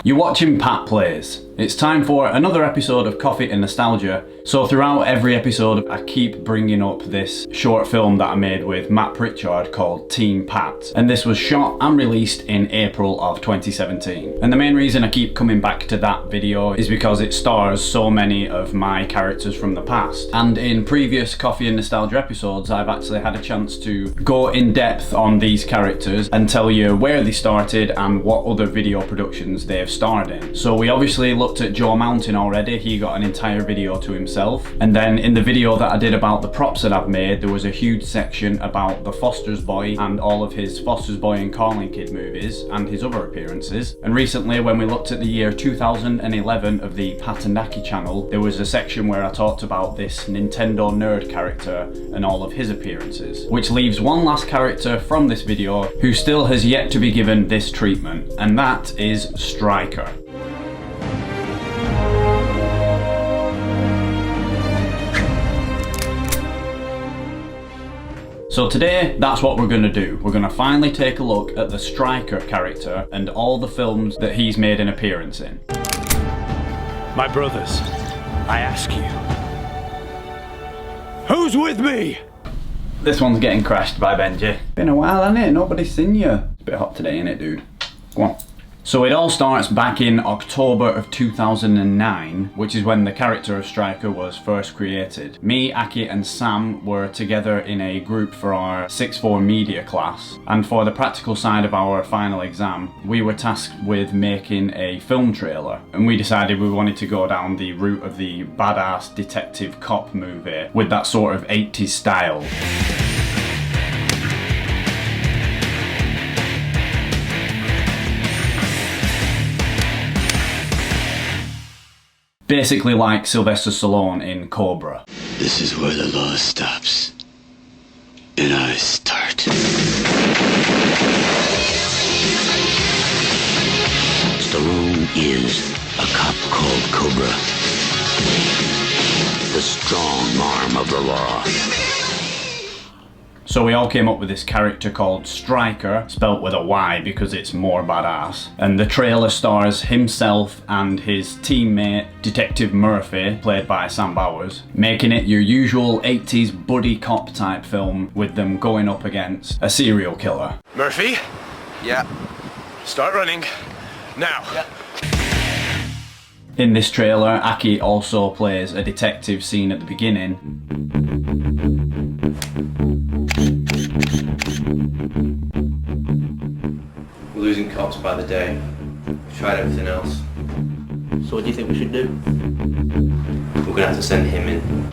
You're watching Pat Plays. It's time for another episode of Coffee and Nostalgia. So throughout every episode I keep bringing up this short film that I made with Matt Pritchard called Team Pat. And this was shot and released in April of 2017. And the main reason I keep coming back to that video is because it stars so many of my characters from the past. And in previous Coffee and Nostalgia episodes I've actually had a chance to go in depth on these characters and tell you where they started and what other video productions they've starred in. So we obviously looked at Joe Mountain already. He got an entire video to himself. And then in the video that I did about the props that I've made, there was a huge section about the Foster's Boy and all of his Foster's Boy and Calling Kid movies and his other appearances. And recently when we looked at the year 2011 of the Pat and Aki channel, there was a section where I talked about this Nintendo nerd character and all of his appearances. Which leaves one last character from this video who still has yet to be given this treatment, and that is Stryker. So today, that's what we're going to do. We're going to finally take a look at the Stryker character and all the films that he's made an appearance in. My brothers, I ask you, who's with me? This one's getting crashed by Benji. Been a while, hasn't it? Nobody's seen you. It's a bit hot today, ain't it, dude? Go on. So it all starts back in October of 2009, which is when the character of Stryker was first created. Me, Aki and Sam were together in a group for our 6th Form media class, and for the practical side of our final exam, we were tasked with making a film trailer, and we decided we wanted to go down the route of the badass detective cop movie with that sort of 80s style. Basically like Sylvester Stallone in Cobra. This is where the law stops, and I start. Stallone is a cop called Cobra, the strong arm of the law. So we all came up with this character called Stryker, spelt with a Y because it's more badass. And the trailer stars himself and his teammate, Detective Murphy, played by Sam Bowers, making it your usual 80s buddy cop type film with them going up against a serial killer. Murphy? Yeah. Start running. Now. Yeah. In this trailer, Aki also plays a detective scene at the beginning. We're losing cops by the day. We've tried everything else. So what do you think we should do? We're gonna have to send him in.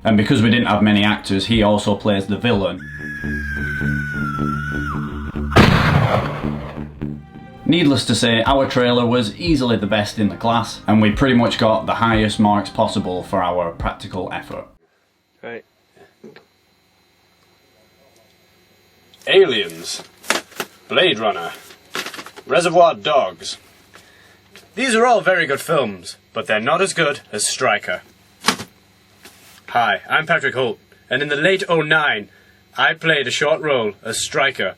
And because we didn't have many actors, he also plays the villain. Needless to say, our trailer was easily the best in the class, and we pretty much got the highest marks possible for our practical effort. Right. Aliens. Blade Runner. Reservoir Dogs. These are all very good films, but they're not as good as Stryker. Hi, I'm Patrick Holt, and in the late '09, I played a short role as Stryker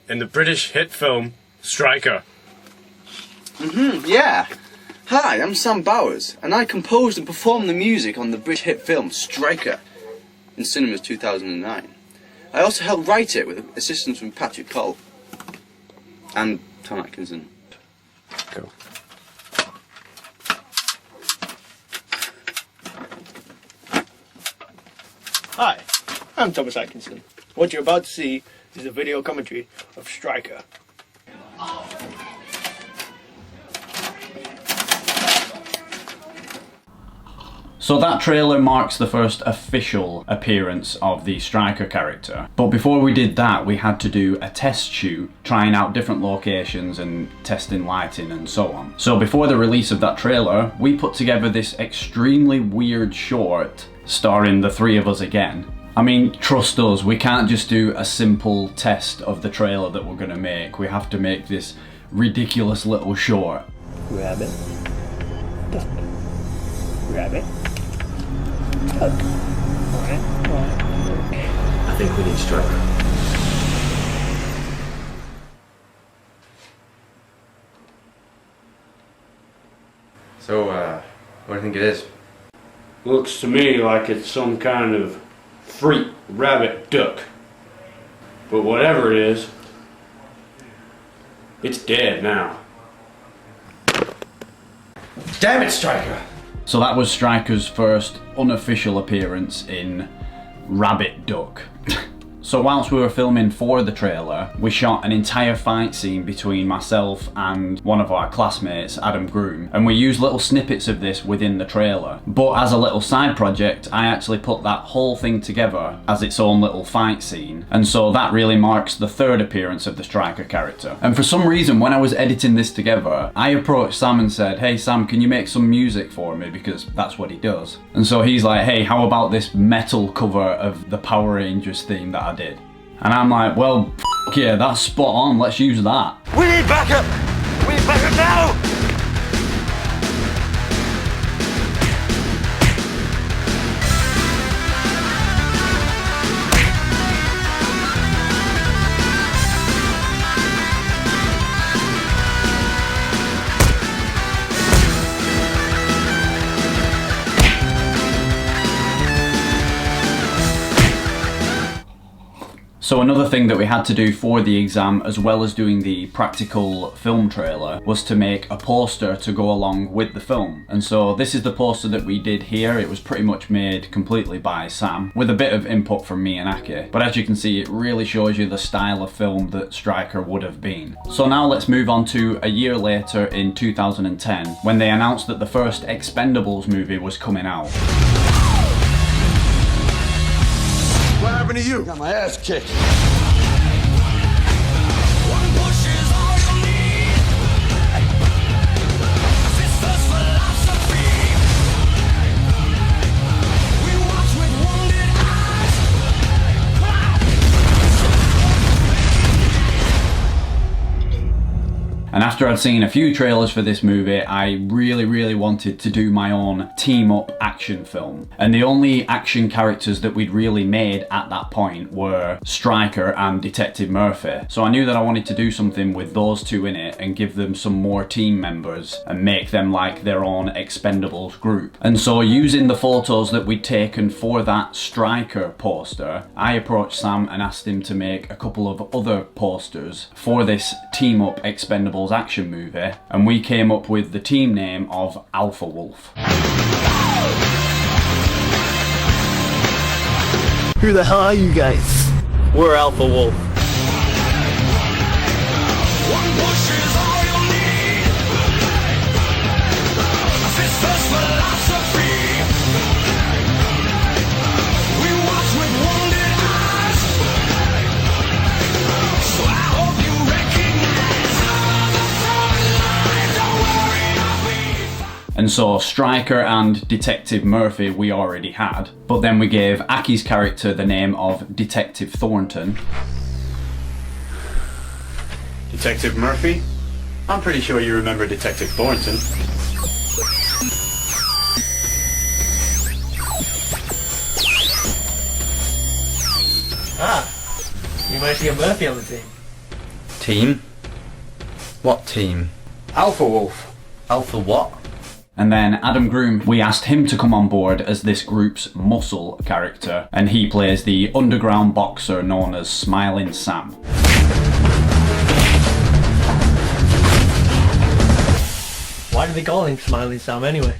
in the British hit film Stryker. Yeah. Hi, I'm Sam Bowers, and I composed and performed the music on the British hit film Stryker in cinemas 2009. I also helped write it with assistance from Patrick Holt and Tom Atkinson. Cool. Hi, I'm Thomas Atkinson. What you're about to see is a video commentary of Stryker. So that trailer marks the first official appearance of the Stryker character. But before we did that, we had to do a test shoot, trying out different locations and testing lighting and so on. So before the release of that trailer, we put together this extremely weird short starring the three of us again. I mean, trust us, we can't just do a simple test of the trailer that we're gonna make. We have to make this ridiculous little short. Grab it. Duck. Rabbit. Duck. I think we need Striker. So, what do you think it is? Looks to me like it's some kind of freak rabbit duck. But whatever it is, it's dead now. Damn it, Striker! So that was Striker's first unofficial appearance in Rabbit Duck. So whilst we were filming for the trailer, we shot an entire fight scene between myself and one of our classmates, Adam Groom, and we used little snippets of this within the trailer. But as a little side project, I actually put that whole thing together as its own little fight scene, and so that really marks the third appearance of the Striker character. And for some reason, when I was editing this together, I approached Sam and said, "Hey Sam, can you make some music for me?" Because that's what he does. And so he's like, "Hey, how about this metal cover of the Power Rangers theme that I did?" And I'm like, "Well, f yeah, that's spot on, let's use that." We need backup! We need backup now! So another thing that we had to do for the exam, as well as doing the practical film trailer, was to make a poster to go along with the film. And so this is the poster that we did here. It was pretty much made completely by Sam, with a bit of input from me and Aki. But as you can see, it really shows you the style of film that Striker would have been. So now let's move on to a year later in 2010, when they announced that the first Expendables movie was coming out. What happened to you? Got my ass kicked. And after I'd seen a few trailers for this movie, I really wanted to do my own team-up action film. And the only action characters that we'd really made at that point were Striker and Detective Murphy. So I knew that I wanted to do something with those two in it and give them some more team members and make them like their own Expendables group. And so using the photos that we'd taken for that Striker poster, I approached Sam and asked him to make a couple of other posters for this team-up Expendables action movie, and we came up with the team name of Alpha Wolf. Who the hell are you guys? We're Alpha Wolf. And so Striker and Detective Murphy we already had, but then we gave Aki's character the name of Detective Thornton. Detective Murphy? I'm pretty sure you remember Detective Thornton. Ah, you managed to get Murphy on the team. Team? What team? Alpha Wolf. Alpha what? And then Adam Groom, we asked him to come on board as this group's muscle character, and he plays the underground boxer known as Smiling Sam. Why did they call him Smiling Sam anyway?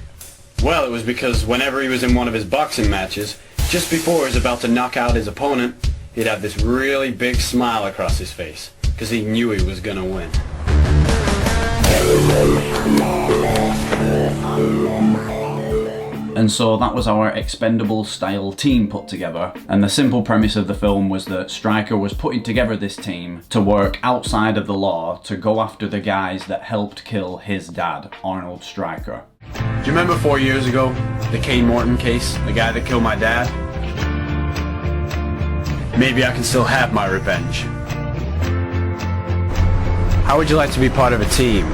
Well, it was because whenever he was in one of his boxing matches, just before he was about to knock out his opponent, he'd have this really big smile across his face, because he knew he was gonna win. And so that was our Expendables style team put together, and the simple premise of the film was that Striker was putting together this team to work outside of the law to go after the guys that helped kill his dad, Arnold Striker. Do you remember 4 years ago, the Kane Morton case, the guy that killed my dad? Maybe I can still have my revenge. How would you like to be part of a team?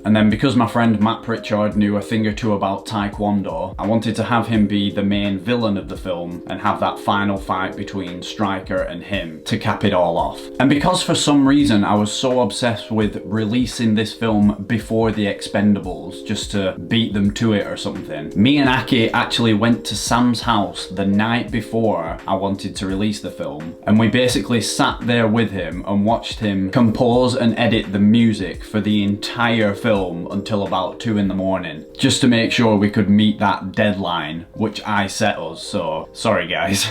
And then because my friend Matt Pritchard knew a thing or two about Taekwondo, I wanted to have him be the main villain of the film and have that final fight between Stryker and him to cap it all off. And because for some reason I was so obsessed with releasing this film before The Expendables, just to beat them to it or something, me and Aki actually went to Sam's house the night before I wanted to release the film, and we basically sat there with him and watched him compose and edit the music for the entire film until about 2 in the morning, just to make sure we could meet that deadline, which I set us, so sorry guys.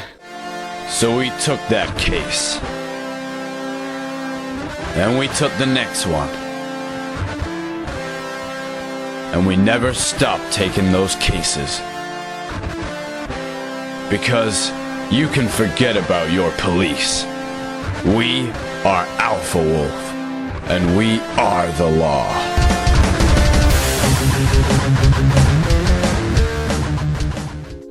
So we took that case. Then we took the next one. And we never stopped taking those cases. Because you can forget about your police. We are Alpha Wolf, and we are the law.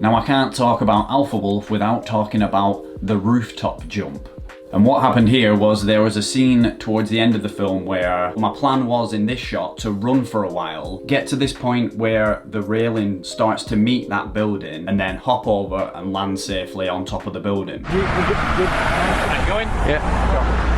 Now I can't talk about Alpha Wolf without talking about the rooftop jump. And what happened here was there was a scene towards the end of the film where my plan was in this shot to run for a while, get to this point where the railing starts to meet that building, and then hop over and land safely on top of the building. Going? Yeah.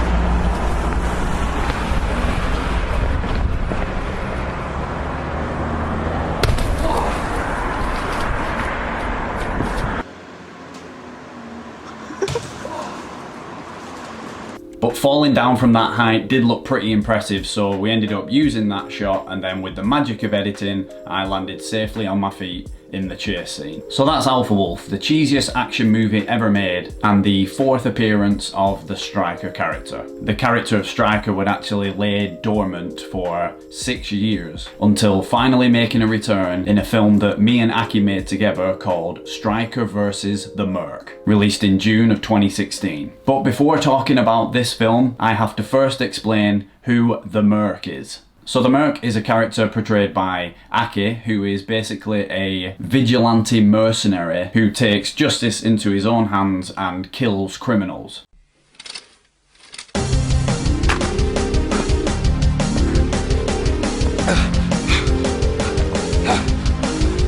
But falling down from that height did look pretty impressive, so we ended up using that shot, and then with the magic of editing, I landed safely on my feet in the chase scene. So that's Alpha Wolf, the cheesiest action movie ever made, and the 4th appearance of the Stryker character. The character of Stryker would actually lay dormant for 6 years, until finally making a return in a film that me and Aki made together called Stryker vs. the Merc, released in June of 2016. But before talking about this film, I have to first explain who the Merc is. So the Merc is a character portrayed by Aki, who is basically a vigilante mercenary who takes justice into his own hands and kills criminals.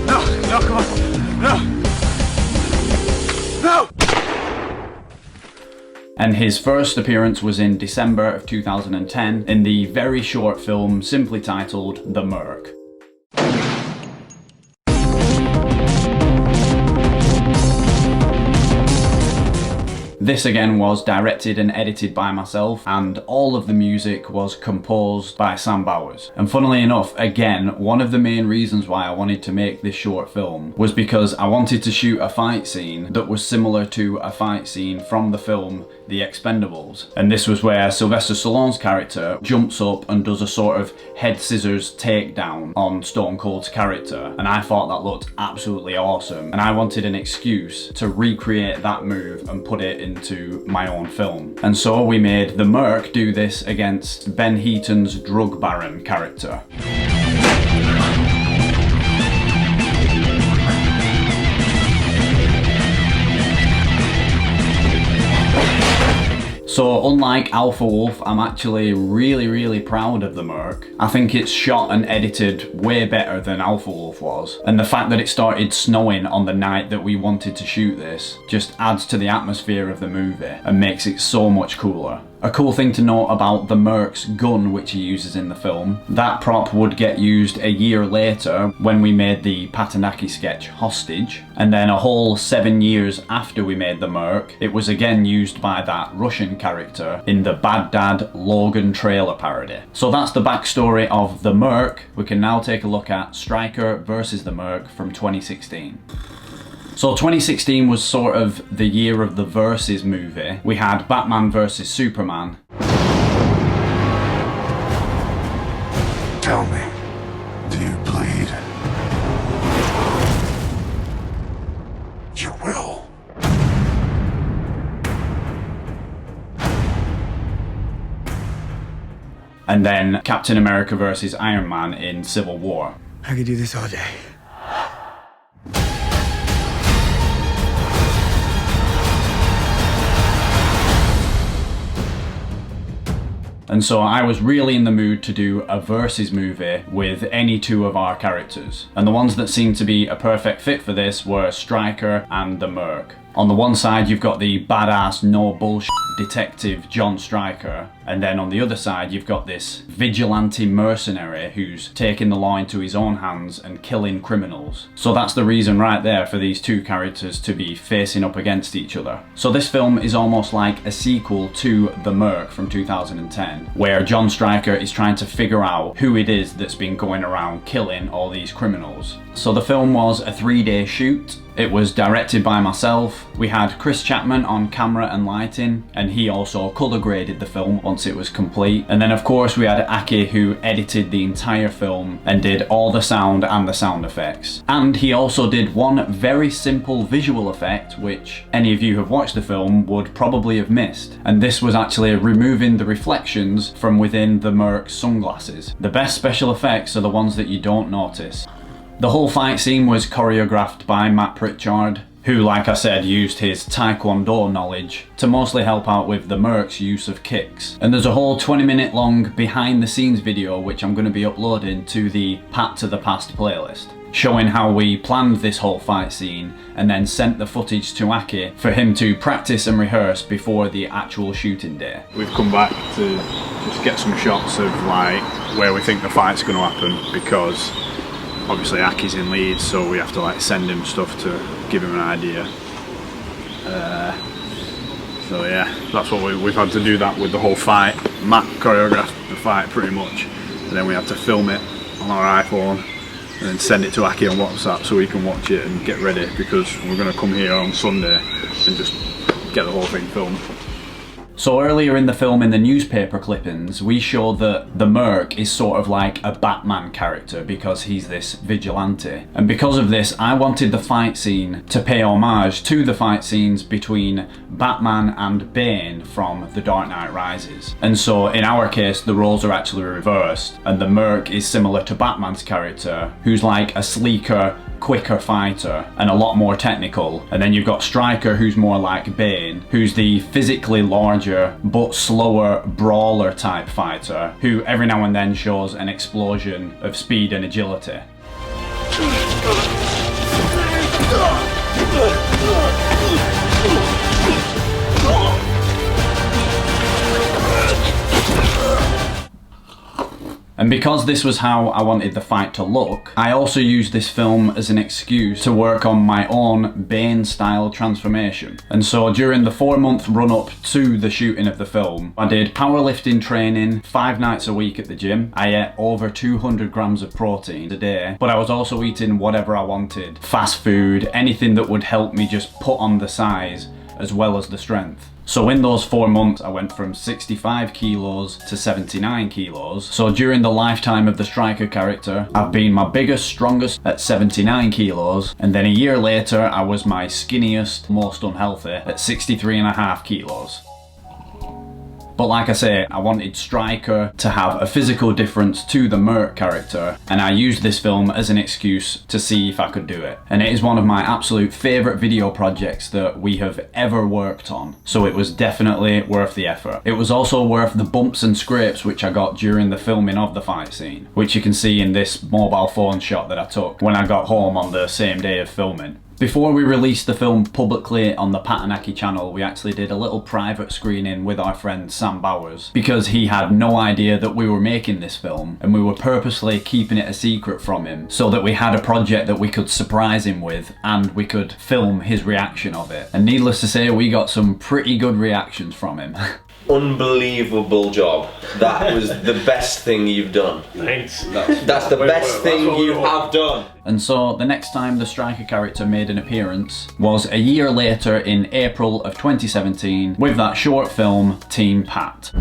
No, come on. No. And his first appearance was in December of 2010 in the very short film simply titled The Merc. This again was directed and edited by myself, and all of the music was composed by Sam Bowers. And funnily enough, again, one of the main reasons why I wanted to make this short film was because I wanted to shoot a fight scene that was similar to a fight scene from the film The Expendables. And this was where Sylvester Stallone's character jumps up and does a sort of head scissors takedown on Stone Cold's character. And I thought that looked absolutely awesome. And I wanted an excuse to recreate that move and put it into my own film. And so we made the Merc do this against Ben Heaton's drug baron character. So unlike Alpha Wolf, I'm actually really proud of the Merc. I think it's shot and edited way better than Alpha Wolf was. And the fact that it started snowing on the night that we wanted to shoot this just adds to the atmosphere of the movie and makes it so much cooler. A cool thing to note about the Merc's gun, which he uses in the film, that prop would get used a year later when we made the Patanaki sketch Hostage, and then a whole 7 years after we made the Merc, it was again used by that Russian character in the Bad Dad Logan trailer parody. So that's the backstory of the Merc. We can now take a look at Stryker vs. the Merc from 2016. So 2016 was sort of the year of the Versus movie. We had Batman vs Superman. Tell me, do you bleed? You will. And then Captain America vs Iron Man in Civil War. I could do this all day. And so I was really in the mood to do a versus movie with any two of our characters. And the ones that seemed to be a perfect fit for this were Stryker and the Merc. On the one side you've got the badass, no bullshit detective John Stryker, and then on the other side you've got this vigilante mercenary who's taking the law into his own hands and killing criminals. So that's the reason right there for these two characters to be facing up against each other. So this film is almost like a sequel to The Merc from 2010, where John Stryker is trying to figure out who it is that's been going around killing all these criminals. So the film was a 3-day shoot. It was directed by myself. We had Chris Chapman on camera and lighting, and he also colour graded the film once it was complete. And then of course we had Aki, who edited the entire film and did all the sound and the sound effects. And he also did one very simple visual effect which any of you who have watched the film would probably have missed. And this was actually removing the reflections from within the Merc's sunglasses. The best special effects are the ones that you don't notice. The whole fight scene was choreographed by Matt Pritchard, who, like I said, used his Taekwondo knowledge to mostly help out with the Merc's use of kicks. And there's a whole 20-minute long behind the scenes video which I'm going to be uploading to the Pat to the Past playlist, showing how we planned this whole fight scene and then sent the footage to Aki for him to practice and rehearse before the actual shooting day. We've come back to just get some shots of like where we think the fight's going to happen, because obviously Aki's in Leeds, so we have to like send him stuff to give him an idea. So yeah, that's what we've had to do that with the whole fight. Matt choreographed the fight pretty much, and then we had to film it on our iPhone and then send it to Aki on WhatsApp so he can watch it and get ready, because we're going to come here on Sunday and just get the whole thing filmed. So earlier in the film, in the newspaper clippings, we showed that the Merc is sort of like a Batman character because he's this vigilante. And because of this, I wanted the fight scene to pay homage to the fight scenes between Batman and Bane from The Dark Knight Rises. And so in our case, the roles are actually reversed, and the Merc is similar to Batman's character, who's like a sleeker, quicker fighter and a lot more technical. And then you've got Stryker, who's more like Bane, who's the physically larger but slower brawler type fighter who every now and then shows an explosion of speed and agility. And because this was how I wanted the fight to look, I also used this film as an excuse to work on my own Bane-style transformation. And so during the 4-month run-up to the shooting of the film, I did powerlifting training 5 nights a week at the gym. I ate over 200 grams of protein a day, but I was also eating whatever I wanted. Fast food, anything that would help me just put on the size as well as the strength. So in those 4 months, I went from 65 kilos to 79 kilos. So during the lifetime of the Stryker character, I've been my biggest, strongest at 79 kilos. And then a year later, I was my skinniest, most unhealthy at 63.5 kilos. But like I say, I wanted Stryker to have a physical difference to the Merc character, and I used this film as an excuse to see if I could do it. And it is one of my absolute favourite video projects that we have ever worked on, so it was definitely worth the effort. It was also worth the bumps and scrapes which I got during the filming of the fight scene, which you can see in this mobile phone shot that I took when I got home on the same day of filming. Before we released the film publicly on the Pat and Aki channel, we actually did a little private screening with our friend Sam Bowers, because he had no idea that we were making this film, and we were purposely keeping it a secret from him so that we had a project that we could surprise him with and we could film his reaction of it. And needless to say, we got some pretty good reactions from him. Unbelievable job. That was the best thing you've done. Thanks. That's the best thing you have done. And so the next time the Stryker character made an appearance was a year later in April of 2017 with that short film Team Pat.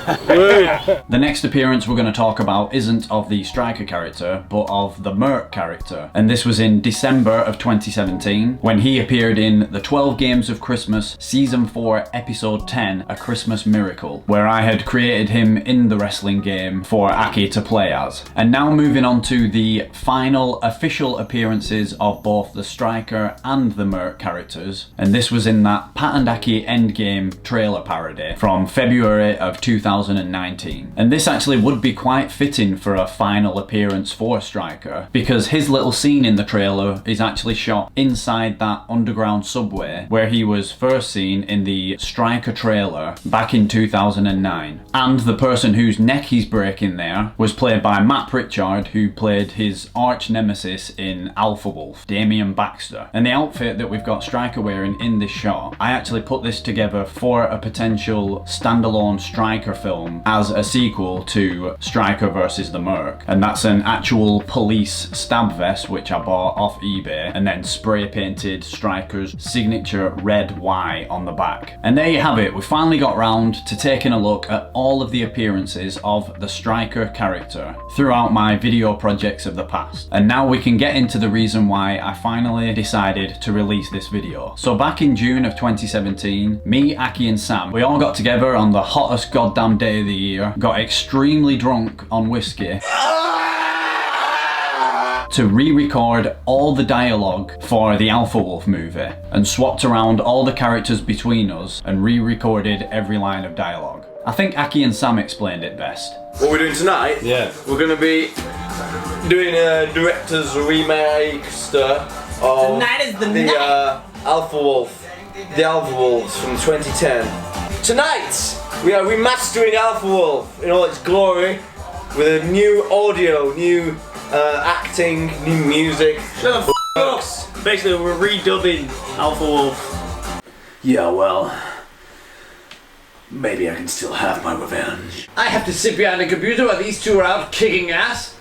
The next appearance we're going to talk about isn't of the Stryker character, but of the Merc character. And this was in December of 2017, when he appeared in the 12 Games of Christmas Season 4 Episode 10, A Christmas Miracle, where I had created him in the wrestling game for Aki to play as. And now moving on to the final official appearances of both the Stryker and the Merc characters. And this was in that Pat and Aki Endgame trailer parody from February of 2019. And this actually would be quite fitting for a final appearance for Stryker, because his little scene in the trailer is actually shot inside that underground subway where he was first seen in the Stryker trailer back in 2009. And the person whose neck he's breaking there was played by Matt Pritchard, who played his arch nemesis in Alpha Wolf, Damian Baxter. And the outfit that we've got Stryker wearing in this shot, I actually put this together for a potential standalone Stryker film as a sequel to Stryker versus the Merc. And that's an actual police stab vest which I bought off eBay and then spray painted Stryker's signature red Y on the back. And there you have it, we finally got round to taking a look at all of the appearances of the Stryker character throughout my video projects of the past. And now we can get into the reason why I finally decided to release this video. So back in June of 2017, me, Aki and Sam, we all got together on the hottest goddamn day of the year, got extremely drunk on whiskey to re-record all the dialogue for the Alpha Wolf movie, and swapped around all the characters between us and re-recorded every line of dialogue. I think Aki and Sam explained it best. What we're doing tonight? Yeah. We're going to be doing a director's remake stuff of Tonight is the night. Alpha Wolf, the Alpha Wolves from 2010. Tonight we are remastering Alpha Wolf in all its glory with a new audio, new acting, new music. Shut the f*** up! Basically, we're redubbing Alpha Wolf. Yeah, well, maybe I can still have my revenge. I have to sit behind a computer while these two are out kicking ass.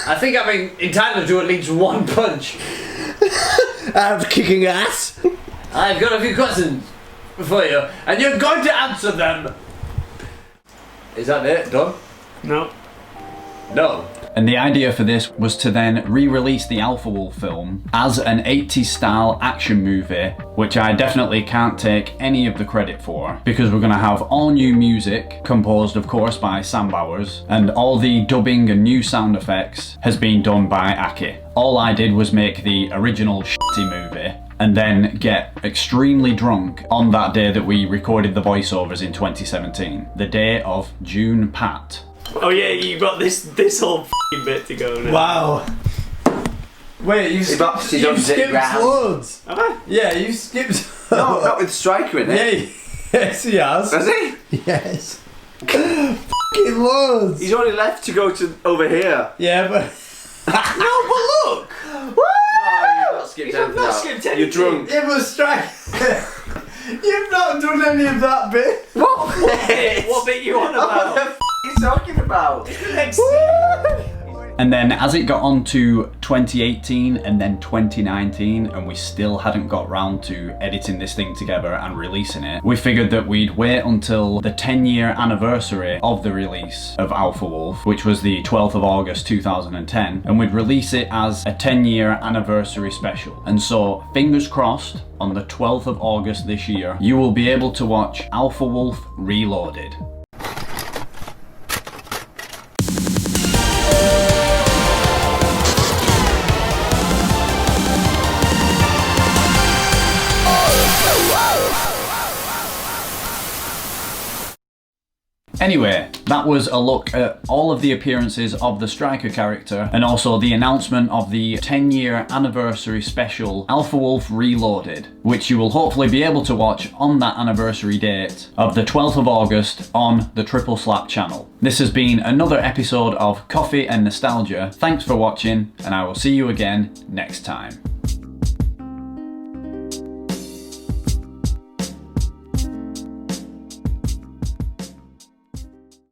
I think I'm entitled to at least one punch. Out kicking ass? I've got a few questions for you, and you're going to answer them. Is that it? Done? No. No. And the idea for this was to then re-release the Alpha Wolf film as an 80s style action movie, which I definitely can't take any of the credit for, because we're going to have all new music, composed of course by Sam Bowers, and all the dubbing and new sound effects has been done by Aki. All I did was make the original shitty movie and then get extremely drunk on that day that we recorded the voiceovers in 2017, the day of June Pat. Oh yeah, you got this whole f***ing bit to go now. Wow. Wait, you skipped loads. Have I? Yeah, you skipped. No, not with Stryker in it. Yeah, yes he has. Has he? Yes. Fucking loads. He's only left to go to over here. Yeah, but. No, but look! You've not skipped anything. You're drunk. It was Stryker. You've not done any of that bit. What bit? What bit you on about? What the f*** are you talking about? And then as it got on to 2018 and then 2019 and we still hadn't got round to editing this thing together and releasing it, we figured that we'd wait until the 10-year anniversary of the release of Alpha Wolf, which was the 12th of August 2010, and we'd release it as a 10-year anniversary special. And so, fingers crossed, on the 12th of August this year, you will be able to watch Alpha Wolf Reloaded. Anyway, that was a look at all of the appearances of the Stryker character and also the announcement of the 10-year anniversary special Alpha Wolf Reloaded, which you will hopefully be able to watch on that anniversary date of the 12th of August on the Triple Slap channel. This has been another episode of Coffee and Nostalgia. Thanks for watching, and I will see you again next time.